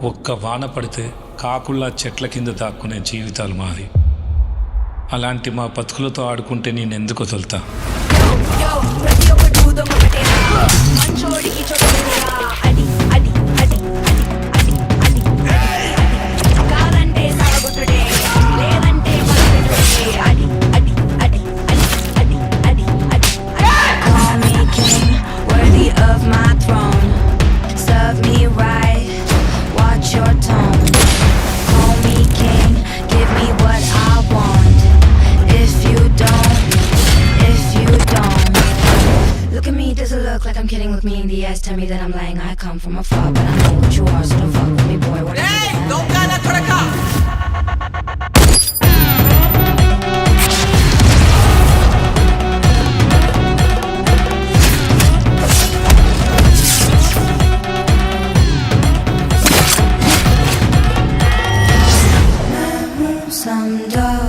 ఒక్క వాన పడితే కాకుల్లా చెట్ల కింద దాక్కునే జీవితాలు మాది. అలాంటి మా బతుకులతో ఆడుకుంటే నేనెందుకు వదులుతా? Like I'm kidding, look me in the ass, tell me that I'm lying. I come from afar, but I know what you are, so don't fuck with me, boy. What Hey, don't gana koraka. Some dog